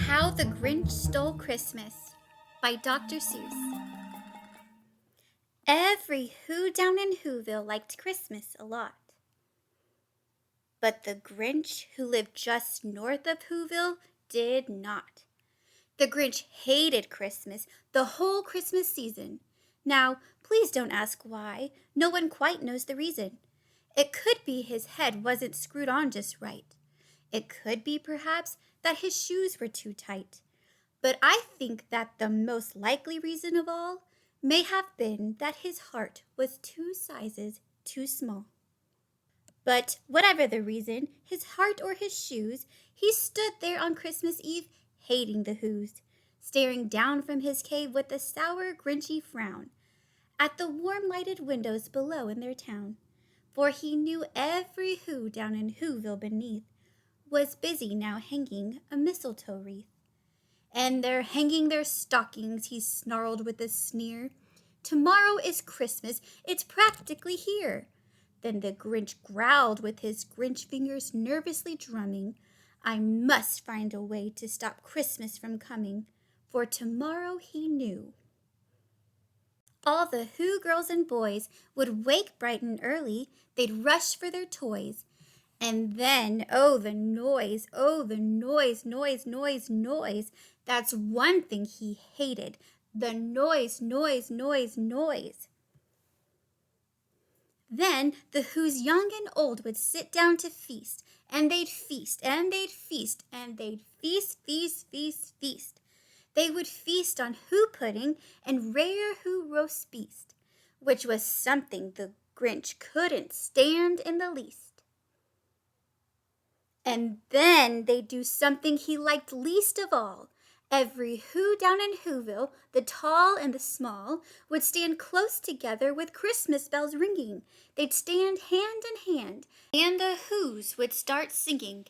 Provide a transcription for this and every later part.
How the Grinch Stole Christmas by Dr. Seuss. Every Who down in Whoville liked Christmas a lot. But the Grinch, who lived just north of Whoville, did not. The Grinch hated Christmas, the whole Christmas season. Now, please don't ask why. No one quite knows the reason. It could be his head wasn't screwed on just right. It could be, perhaps, that his shoes were too tight. But I think that the most likely reason of all may have been that his heart was 2 sizes too small. But whatever the reason, his heart or his shoes, he stood there on Christmas Eve hating the Whos, staring down from his cave with a sour, grinchy frown at the warm lighted windows below in their town. For he knew every Who down in Whoville beneath was busy now hanging a mistletoe wreath. And they're hanging their stockings, he snarled with a sneer. Tomorrow is Christmas, it's practically here. Then the Grinch growled with his Grinch fingers nervously drumming. I must find a way to stop Christmas from coming, for tomorrow he knew. All the Who girls and boys would wake bright and early, they'd rush for their toys. And then, oh, the noise, noise. That's one thing he hated, the noise. Then the Who's young and old would sit down to feast, and they'd feast, and they'd feast, and they'd feast. They would feast on Who pudding and rare Who roast beast, which was something the Grinch couldn't stand in the least. And then they'd do something he liked least of all. Every Who down in Whoville, the tall and the small, would stand close together with Christmas bells ringing. They'd stand hand in hand, and the Whos would start singing.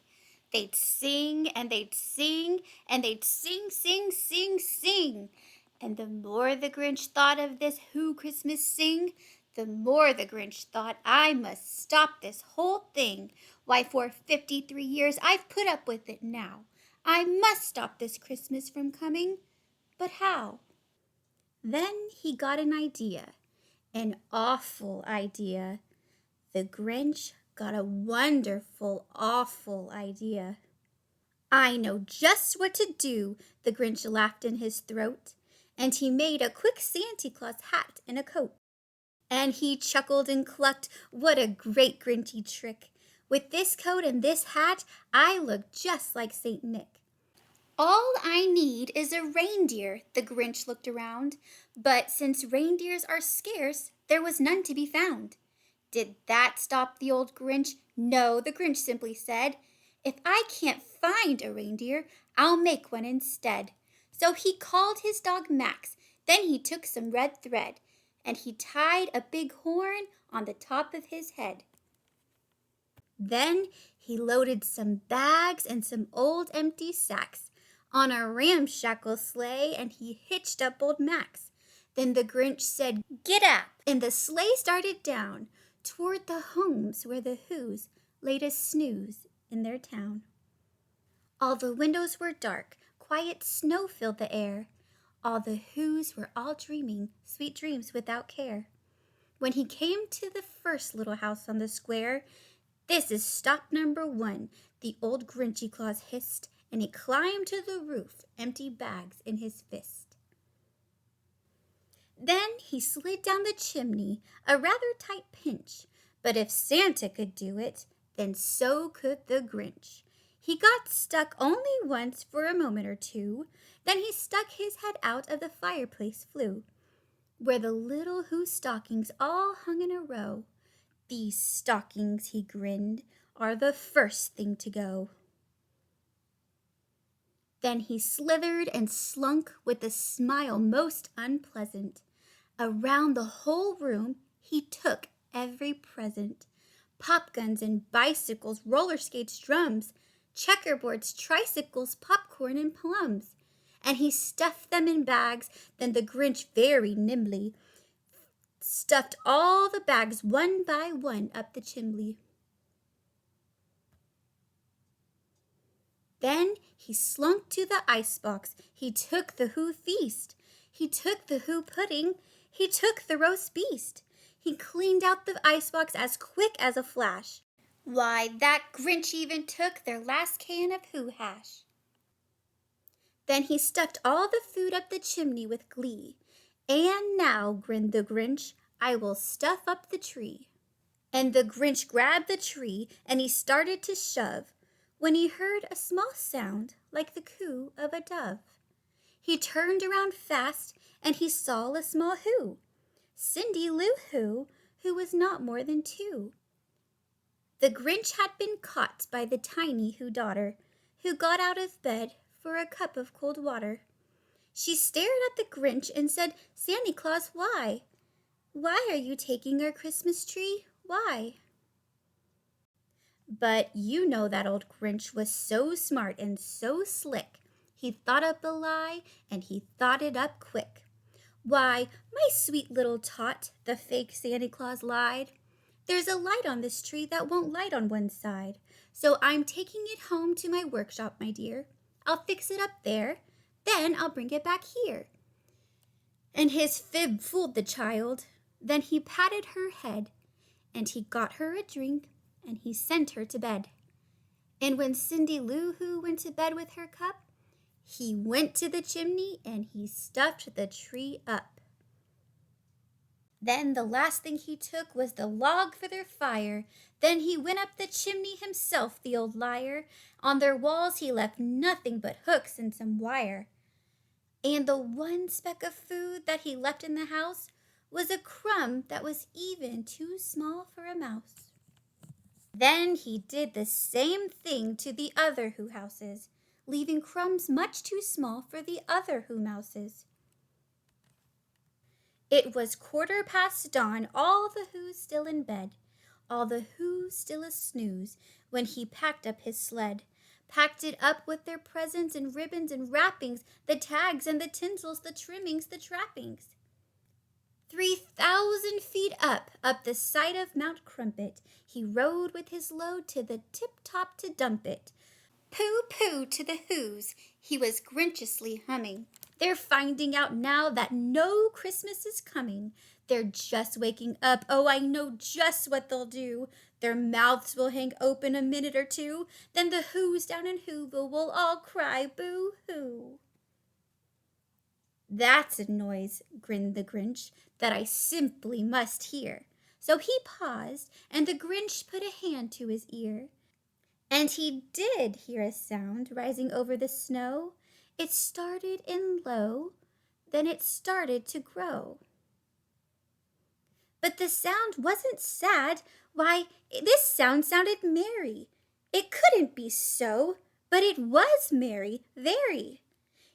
They'd sing, and they'd sing, and they'd sing. And the more the Grinch thought of this Who Christmas sing, the more the Grinch thought, I must stop this whole thing. Why, for 53 years I've put up with it now. I must stop this Christmas from coming. But how? Then he got an idea, an awful idea. The Grinch got a wonderful, awful idea. I know just what to do, the Grinch laughed in his throat, and he made a quick Santa Claus hat and a coat. And he chuckled and clucked, what a great Grinchy trick. With this coat and this hat, I look just like Saint Nick. All I need is a reindeer, the Grinch looked around. But since reindeers are scarce, there was none to be found. Did that stop the old Grinch? No, the Grinch simply said, if I can't find a reindeer, I'll make one instead. So he called his dog Max. Then he took some red thread, and he tied a big horn on the top of his head. Then he loaded some bags and some old empty sacks on a ramshackle sleigh, and he hitched up old Max. Then the Grinch said, "Get up!" and the sleigh started down toward the homes where the Whos laid a snooze in their town. All the windows were dark, quiet snow filled the air. All the Whos were all dreaming sweet dreams without care. When he came to the first little house on the square, this is stop number 1, the old Grinchy Claus hissed, and he climbed to the roof, empty bags in his fist. Then he slid down the chimney, a rather tight pinch, but if Santa could do it, then so could the Grinch. He got stuck only once for a moment or two, then he stuck his head out of the fireplace flue, where the little Who stockings all hung in a row. These stockings, he grinned, are the first thing to go. Then he slithered and slunk with a smile most unpleasant. Around the whole room he took every present. Pop guns and bicycles, roller skates, drums, checkerboards, tricycles, popcorn, and plums. And he stuffed them in bags. Then the Grinch very nimbly stuffed all the bags one by one up the chimney. Then he slunk to the icebox. He took the Who feast. He took the Who pudding. He took the roast beast. He cleaned out the icebox as quick as a flash. Why, that Grinch even took their last can of Who hash. Then he stuffed all the food up the chimney with glee. And now, grinned the Grinch, I will stuff up the tree. And the Grinch grabbed the tree and he started to shove when he heard a small sound like the coo of a dove. He turned around fast and he saw a small Who, Cindy Lou who was not more than 2. The Grinch had been caught by the tiny Who daughter, who got out of bed for a cup of cold water. She stared at the Grinch and said, Santa Claus, why? Why are you taking our Christmas tree? Why? But you know that old Grinch was so smart and so slick. He thought up a lie and he thought it up quick. Why, my sweet little tot, the fake Santa Claus lied. There's a light on this tree that won't light on one side. So I'm taking it home to my workshop, my dear. I'll fix it up there. Then I'll bring it back here. And his fib fooled the child. Then he patted her head, and he got her a drink, and he sent her to bed. And when Cindy Lou Who went to bed with her cup, he went to the chimney and he stuffed the tree up. Then the last thing he took was the log for their fire. Then he went up the chimney himself, the old liar. On their walls he left nothing but hooks and some wire. And the one speck of food that he left in the house was a crumb that was even too small for a mouse. Then he did the same thing to the other Who houses, leaving crumbs much too small for the other Who mouses. It was 1/4 dawn, all the Who's still in bed, all the Who's still a snooze, when he packed up his sled, packed it up with their presents and ribbons and wrappings, the tags and the tinsels, the trimmings, the trappings. 3,000 feet up the side of Mount Crumpet, he rode with his load to the tip-top to dump it. Pooh-pooh to the Who's, he was Grinchiously humming. They're finding out now that no Christmas is coming. They're just waking up. Oh, I know just what they'll do. Their mouths will hang open a minute or two. Then the Who's down in Who-ville will all cry boo-hoo. That's a noise, grinned the Grinch, that I simply must hear. So he paused, and the Grinch put a hand to his ear. And he did hear a sound rising over the snow. It started in low, then it started to grow. But the sound wasn't sad. Why, this sound sounded merry. It couldn't be so, but it was merry, very.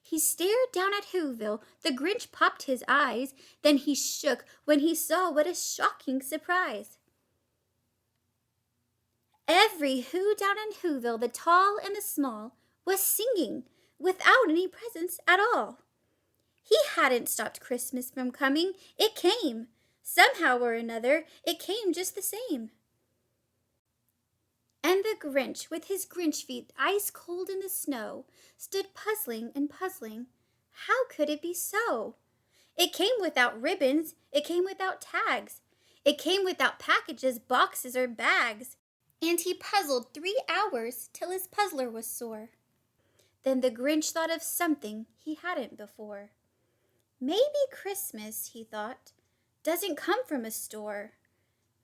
He stared down at Who-ville. The Grinch popped his eyes. Then he shook when he saw what a shocking surprise. Every Who down in Who-ville, the tall and the small, was singing without any presents at all. He hadn't stopped Christmas from coming. It came. Somehow or another, it came just the same. And the Grinch, with his Grinch feet ice cold in the snow, stood puzzling and puzzling. How could it be so? It came without ribbons. It came without tags. It came without packages, boxes, or bags. And he puzzled 3 hours till his puzzler was sore. Then the Grinch thought of something he hadn't before. Maybe Christmas, he thought, doesn't come from a store.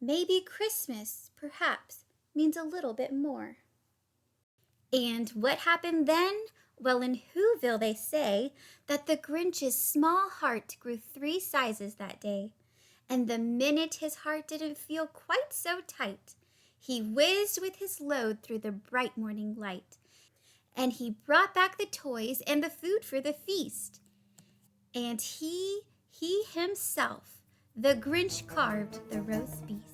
Maybe Christmas, perhaps, means a little bit more. And what happened then? Well, in Who-ville they say that the Grinch's small heart grew 3 sizes that day. And the minute his heart didn't feel quite so tight, he whizzed with his load through the bright morning light. And he brought back the toys and the food for the feast. And he himself, the Grinch, carved the roast beast.